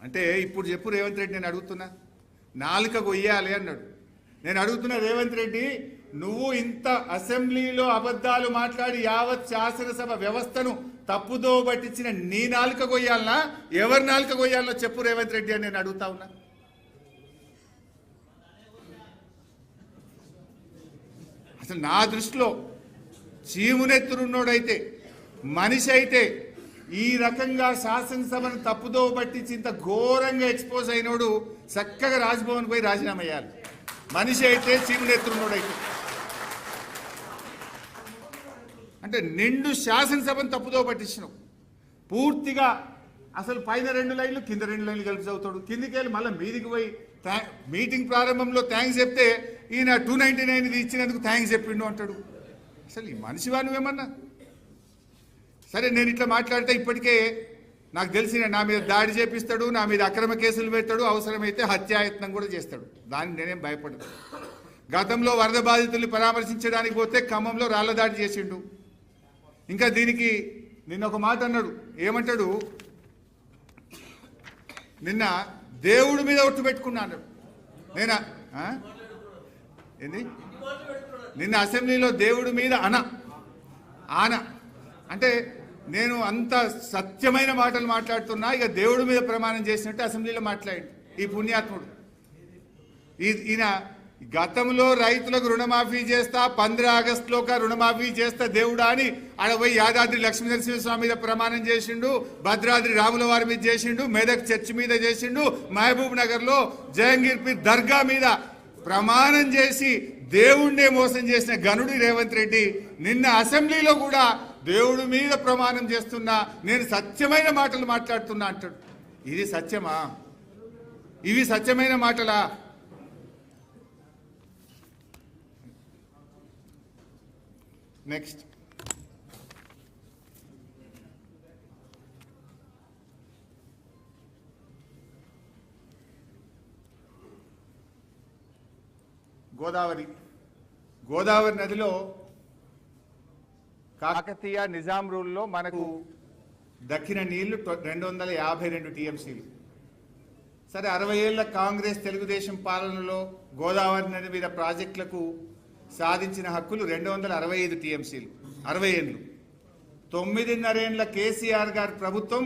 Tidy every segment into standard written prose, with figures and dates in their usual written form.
అంటే ఇప్పుడు చెప్పు రేవంత్ రెడ్డి, నేను అడుగుతున్నా, నాలుక కొయ్యాలి అన్నాడు. నేను అడుగుతున్నా రేవంత్ రెడ్డి, నువ్వు ఇంత అసెంబ్లీలో అబద్ధాలు మాట్లాడి యావత్ శాసనసభ వ్యవస్థను తప్పుదో పట్టించిన నీ నాలుక కొయ్యాలనా, ఎవరి నాలుక కొయ్యాలనో చెప్పు రేవంత్ రెడ్డి అని నేను అడుగుతా ఉన్నా. అసలు నా దృష్టిలో చీమునెత్తురున్నోడైతే, మనిషి అయితే, ఈ రకంగా శాసనసభను తప్పుదో పట్టించి ఇంత ఘోరంగా ఎక్స్పోజ్ అయినోడు చక్కగా రాజ్భవన్ పోయి రాజీనామా చేయాలి. మనిషి అయితే, చీమునెత్తురున్నోడైతే. అంటే నిండు శాసనసభను తప్పుదో పట్టించినావు పూర్తిగా. అసలు పైన 2 లైన్లు కింద 2 లైన్లు కలిపి చదువుతాడు. కిందికి వెళ్ళి మళ్ళీ మీదికి పోయి మీటింగ్ ప్రారంభంలో థ్యాంక్స్ చెప్తే ఈయన 299 ఇచ్చినందుకు థ్యాంక్స్ చెప్పిండు అంటాడు. అసలు ఈ మనిషివా నువ్వేమన్నా? సరే, నేను ఇట్లా మాట్లాడితే ఇప్పటికే నాకు తెలిసిన నా మీద దాడి చేపిస్తాడు, నా మీద అక్రమ కేసులు పెడతాడు, అవసరమైతే హత్యాయత్నం కూడా చేస్తాడు. దానికి నేనేం భయపడను. గతంలో వరద బాధితుల్ని పరామర్శించడానికి పోతే ఖమ్మంలో రాళ్ల దాడి చేసిండు. ఇంకా దీనికి నిన్న ఒక మాట అన్నాడు. ఏమంటాడు? నిన్న దేవుడి మీద ఒట్టు పెట్టుకున్నా అన్నాడు. నేనా ఏంది? నిన్న అసెంబ్లీలో దేవుడి మీద ఆన అంటే నేను అంత సత్యమైన మాటలు మాట్లాడుతున్నా, ఇక దేవుడి మీద ప్రమాణం చేసినట్టు అసెంబ్లీలో మాట్లాడి ఈ పుణ్యాత్ముడు. ఈయన గతంలో రైతులకు రుణమాఫీ చేస్తా, 15 ఆగస్టులోక రుణమాఫీ చేస్తా దేవుడా అని ఆడపోయి యాదాద్రి లక్ష్మీనరసింహస్వామి మీద ప్రమాణం చేసిండు, భద్రాద్రి రాముల వారి మీద చేసిండు, మెదక్ చర్చి మీద చేసిండు, మహబూబ్ నగర్ లో జహంగీర్పీర్ దర్గా మీద ప్రమాణం చేసి దేవుణ్ణే మోసం చేసిన గనుడి రేవంత్ రెడ్డి నిన్న అసెంబ్లీలో కూడా దేవుడి మీద ప్రమాణం చేస్తున్నా, నేను సత్యమైన మాటలు మాట్లాడుతున్నా అంటాడు. ఇది సత్యమా? ఇవి సత్యమైన మాటలా? నెక్స్ట్, గోదావరి నదిలో కాకతీయ నిజాం రూల్లో మనకు దక్కిన నీళ్లు 252 టీఎంసీలు. సరే, 60 ఏళ్ల కాంగ్రెస్ తెలుగుదేశం పాలనలో గోదావరి నది మీద ప్రాజెక్టులకు సాధించిన హక్కులు 265 టీఎంసీలు. 60 ఏళ్ళు. 9.5 ఏళ్ల కేసీఆర్ గారి ప్రభుత్వం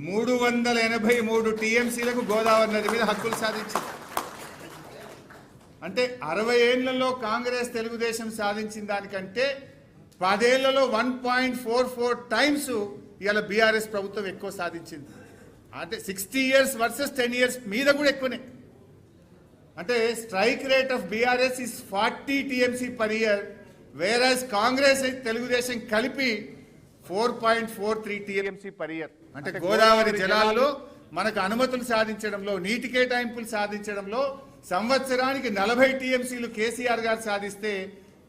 383 టీఎంసీలకు గోదావరి నది మీద హక్కులు సాధించింది. అంటే 60 ఏళ్లలో కాంగ్రెస్ తెలుగుదేశం సాధించిన దానికంటే 10 ఏళ్లలో 1.44 టైమ్స్ ఇవాళ బీఆర్ఎస్ ప్రభుత్వం ఎక్కువ సాధించింది. అంటే 60 years వర్సెస్ 10 years మీద కూడా ఎక్కువనే. అంటే strike rate of BRS is 40 TMC per year, whereas Congress Telugu Desam కలిపి 4.43 టీఎంసీ పర్ ఇయర్. అంటే గోదావరి జలాల్లో మనకు అనుమతులు సాధించడంలో, నీటి కేటాయింపులు సాధించడంలో సంవత్సరానికి 40 టీఎంసీలు కేసీఆర్ గారు సాధిస్తే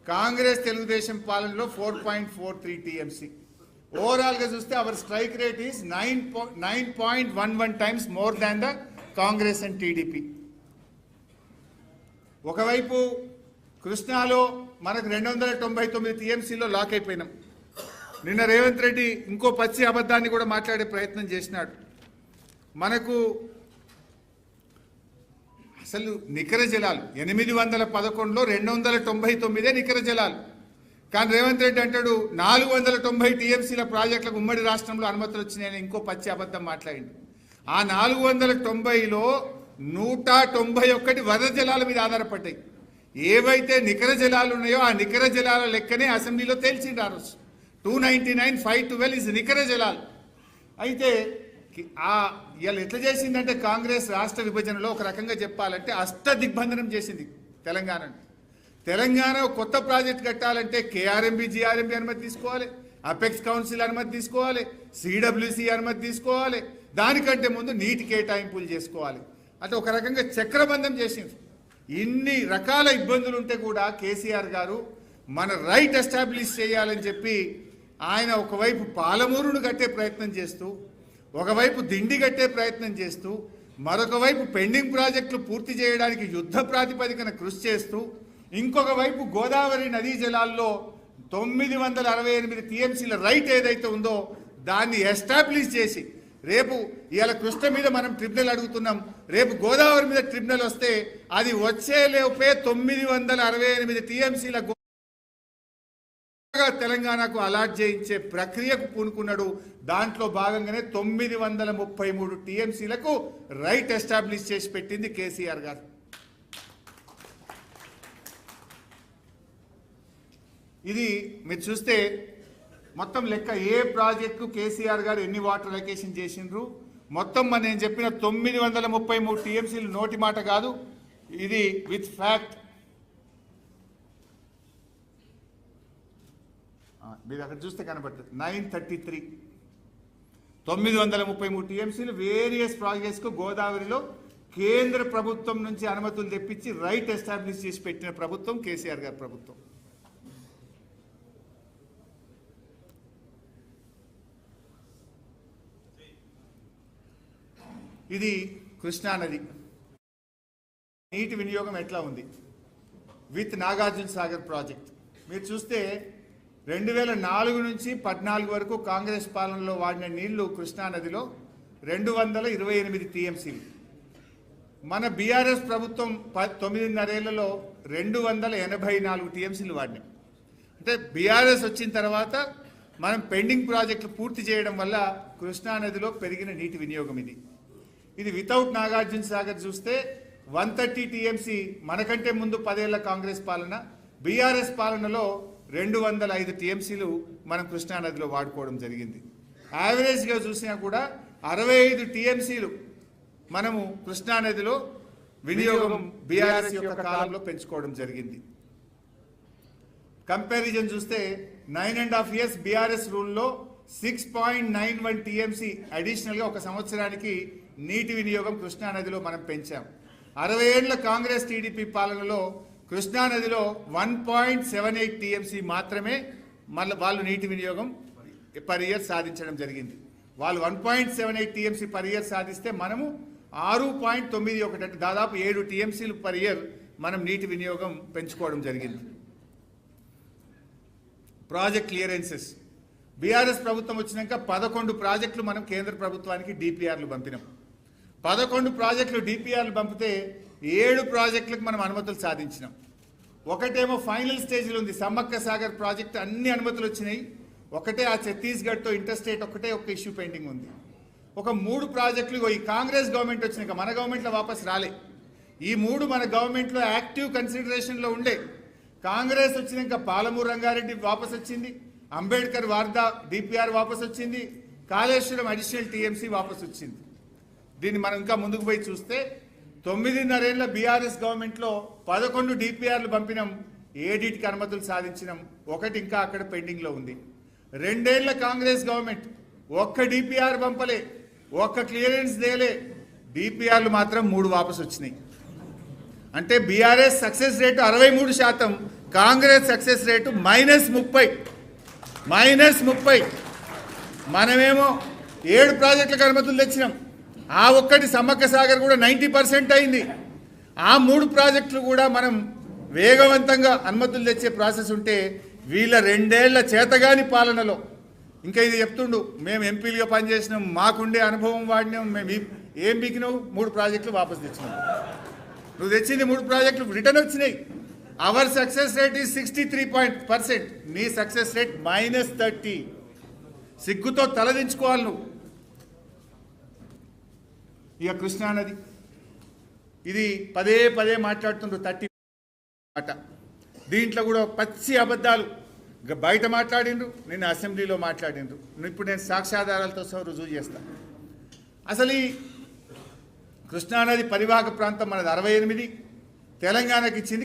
కాంగ్రెస్ తెలుగుదేశం పాలనలో 4.43 టీఎంసీ. ఓవరాల్ గా చూస్తే our strike rate is 9.11 times more than the Congress and TDP. ఒకవైపు కృష్ణాలో మనకు 299 టీఎంసీలో లాక్ అయిపోయినాం. నిన్న రేవంత్ రెడ్డి ఇంకో పచ్చి అబద్ధాన్ని కూడా మాట్లాడే ప్రయత్నం చేసినాడు. మనకు అసలు నికర జలాలు 811లో 299 నికర జలాలు. కానీ రేవంత్ రెడ్డి అంటాడు 490 టీఎంసీల ప్రాజెక్టులకు ఉమ్మడి రాష్ట్రంలో అనుమతులు వచ్చినాయని ఇంకో పచ్చి అబద్ధం మాట్లాడిండు. ఆ 490లో 191 వరద జలాల మీద ఆధారపడ్డాయి. ఏవైతే నికర జలాలు ఉన్నాయో ఆ నికర జలాల లెక్కనే అసెంబ్లీలో తేల్చిండు ఆ రోజు. 299, 512 ఇస్ నికర జలాలు. అయితే ఇవాళ ఎట్లా చేసిందంటే కాంగ్రెస్ రాష్ట్ర విభజనలో ఒక రకంగా చెప్పాలంటే అష్ట దిగ్బంధనం చేసింది తెలంగాణను. తెలంగాణ కొత్త ప్రాజెక్ట్ కట్టాలంటే కేఆర్ఎంబి, జిఆర్ఎంబి అనుమతి తీసుకోవాలి, అపెక్స్ కౌన్సిల్ అనుమతి తీసుకోవాలి, సిడబ్ల్యూసి అనుమతి తీసుకోవాలి, దానికంటే ముందు నీటి కేటాయింపులు చేసుకోవాలి. అంటే ఒక రకంగా చక్రబంధం చేసింది. ఇన్ని రకాల ఇబ్బందులు ఉంటే కూడా కేసీఆర్ గారు మన రైట్ ఎస్టాబ్లిష్ చేయాలని చెప్పి ఆయన ఒకవైపు పాలమూరును కట్టే ప్రయత్నం చేస్తూ, ఒకవైపు దిండి కట్టే ప్రయత్నం చేస్తూ, మరొక వైపు పెండింగ్ ప్రాజెక్టులు పూర్తి చేయడానికి యుద్ధ ప్రాతిపదికన కృషి చేస్తూ, ఇంకొక వైపు గోదావరి నదీ జలాల్లో 968 టీఎంసీల రైట్ ఏదైతే ఉందో దాన్ని ఎస్టాబ్లిష్ చేసి రేపు ఇవాళ కృష్ణ మీద మనం ట్రిబ్యునల్ అడుగుతున్నాం, రేపు గోదావరి మీద ట్రిబ్యునల్ వస్తే అది వచ్చేలోపే 968 టీఎంసీల తెలంగాణకు అలాట్ చేయించే ప్రక్రియకు పూనుకున్నాడు. దాంట్లో భాగంగానే 933 టీఎంసీలకు రైట్ ఎస్టాబ్లిష్ చేసి పెట్టింది కేసీఆర్ గారు. ఇది మీరు చూస్తే మొత్తం లెక్క ఏ ప్రాజెక్టు కేసీఆర్ గారు ఎన్ని వాటర్ అలొకేషన్ చేసిండ్రు మొత్తం నేను చెప్పిన 933 టీఎంసీలు నోటి మాట కాదు, ఇది విత్ ఫ్యాక్ట్. మీరు అక్కడ చూస్తే కనబడుతుంది 933 933 టీఎంసీలు వేరియస్ ప్రాజెక్ట్స్కు గోదావరిలో కేంద్ర ప్రభుత్వం నుంచి అనుమతులు తెప్పించి రైట్ ఎస్టాబ్లిష్ చేసి పెట్టిన ప్రభుత్వం కేసీఆర్ గారి ప్రభుత్వం. ఇది కృష్ణానది నీటి వినియోగం ఎట్లా ఉంది విత్ నాగార్జున సాగర్ ప్రాజెక్ట్. మీరు చూస్తే 2004 నుంచి 14 వరకు కాంగ్రెస్ పాలనలో వాడిన నీళ్లు కృష్ణానదిలో 228 టీఎంసీలు. మన బీఆర్ఎస్ ప్రభుత్వం 9.5 ఏళ్లలో 284 టీఎంసీలు వాడినాయి. అంటే బీఆర్ఎస్ వచ్చిన తర్వాత మనం పెండింగ్ ప్రాజెక్టులు పూర్తి చేయడం వల్ల కృష్ణానదిలో పెరిగిన నీటి వినియోగం ఇది. ఇది వితౌట్ నాగార్జున సాగర్ చూస్తే 130 టీఎంసీ మనకంటే ముందు 10 ఏళ్ల కాంగ్రెస్ పాలన, బీఆర్ఎస్ పాలనలో 205 టీఎంసీలు మనం కృష్ణానదిలో వాడుకోవడం జరిగింది. యావరేజ్గా చూసినా కూడా 65 టీఎంసీలు మనము కృష్ణానదిలో వినియోగం బీఆర్ఎస్ యొక్క కాలంలో పెంచుకోవడం జరిగింది. కంపారిజన్ చూస్తే 9.5 ఇయర్స్ బీఆర్ఎస్ రూల్లో 6.91 టీఎంసీ అడిషనల్గా ఒక సంవత్సరానికి నీటి వినియోగం కృష్ణానదిలో మనం పెంచాం. 60 ఏళ్ల కాంగ్రెస్ టీడీపీ పాలనలో కృష్ణానదిలో 1.78 టీఎంసీ మాత్రమే వాళ్ళు నీటి వినియోగం పర్ ఇయర్ సాధించడం జరిగింది. వాళ్ళు 1.78 టీఎంసీ పర్ ఇయర్ సాధిస్తే మనము 6.91 అంటే దాదాపు 7 టీఎంసీలు పర్ ఇయర్ మనం నీటి వినియోగం పెంచుకోవడం జరిగింది. ప్రాజెక్ట్ క్లియరెన్సెస్ బీఆర్ఎస్ ప్రభుత్వం వచ్చినాక 11 ప్రాజెక్టులు మనం కేంద్ర ప్రభుత్వానికి డిపిఆర్లు పంపినాం. 11 ప్రాజెక్టులు డిపిఆర్లు పంపితే 7 ప్రాజెక్టులకు మనం అనుమతులు సాధించినాం. ఒకటేమో ఫైనల్ స్టేజ్లో ఉంది, సమ్మక్క సాగర్ ప్రాజెక్టు అన్ని అనుమతులు వచ్చినాయి. ఒకటే ఆ ఛత్తీస్గఢ్తో ఇంటర్స్టేట్ ఒకటే ఒక ఇష్యూ పెండింగ్ ఉంది. ఒక 3 ప్రాజెక్టులు ఈ కాంగ్రెస్ గవర్నమెంట్ వచ్చినాక మన గవర్నమెంట్లో వాపస్ రాలే. ఈ 3 మన గవర్నమెంట్లో యాక్టివ్ కన్సిడరేషన్లో ఉండే. కాంగ్రెస్ వచ్చినాక పాలమూరు రంగారెడ్డి వాపస్ వచ్చింది, అంబేద్కర్ వార్దా డిపిఆర్ వాపస్ వచ్చింది, కాళేశ్వరం అడిషనల్ టీఎంసీ వాపస్ వచ్చింది. దీన్ని మనం ఇంకా ముందుకు పోయి చూస్తే 9.5 ఏళ్ల బీఆర్ఎస్ గవర్నమెంట్లో 11 డిపిఆర్లు పంపినాం, 7కి అనుమతులు సాధించినాం, ఒకటి ఇంకా అక్కడ పెండింగ్లో ఉంది. 2 ఏళ్ల కాంగ్రెస్ గవర్నమెంట్ ఒక్క డిపిఆర్ పంపలే, ఒక్క క్లియరెన్స్ దేలే, డిపిఆర్లు మాత్రం 3 వాపస్ వచ్చినాయి. అంటే BRS success rate 63%, Congress success rate -30. మనమేమో 7 ప్రాజెక్టులకు అనుమతులు తెచ్చినాం. ఆ ఒక్కటి సమ్మక్క సాగర్ కూడా 90% అయింది. ఆ 3 ప్రాజెక్టులు కూడా మనం వేగవంతంగా అనుమతులు తెచ్చే ప్రాసెస్ ఉంటే వీళ్ళ 2 ఏళ్ల చేతగాని పాలనలో ఇంకా ఇది చెప్తుండు, మేము ఎంపీలుగా పనిచేసినాం, మాకుండే అనుభవం వాడినాం, మేము ఏం బీకినావు 3 ప్రాజెక్టులు వాపస్ తెచ్చినాం. నువ్వు తెచ్చింది 3 ప్రాజెక్టులు రిటర్న్ వచ్చినాయి. అవర్ సక్సెస్ రేట్ ఈజ్ 63%, నీ సక్సెస్ రేట్ -30. సిగ్గుతో తలదించుకోవాలి నువ్వు. ఇక కృష్ణానది ఇది పదే మాట్లాడుతుండ్రు 30 మాట. దీంట్లో కూడా పచ్చి అబద్ధాలు బయట మాట్లాడిండ్రు, నిన్న అసెంబ్లీలో మాట్లాడిండ్రు. ఇప్పుడు నేను సాక్ష్యాధారాలతో సహా రుజువు చేస్తాను. అసలు ఈ కృష్ణానది పరివాహక ప్రాంతం మనది 68, తెలంగాణకి ఇచ్చింది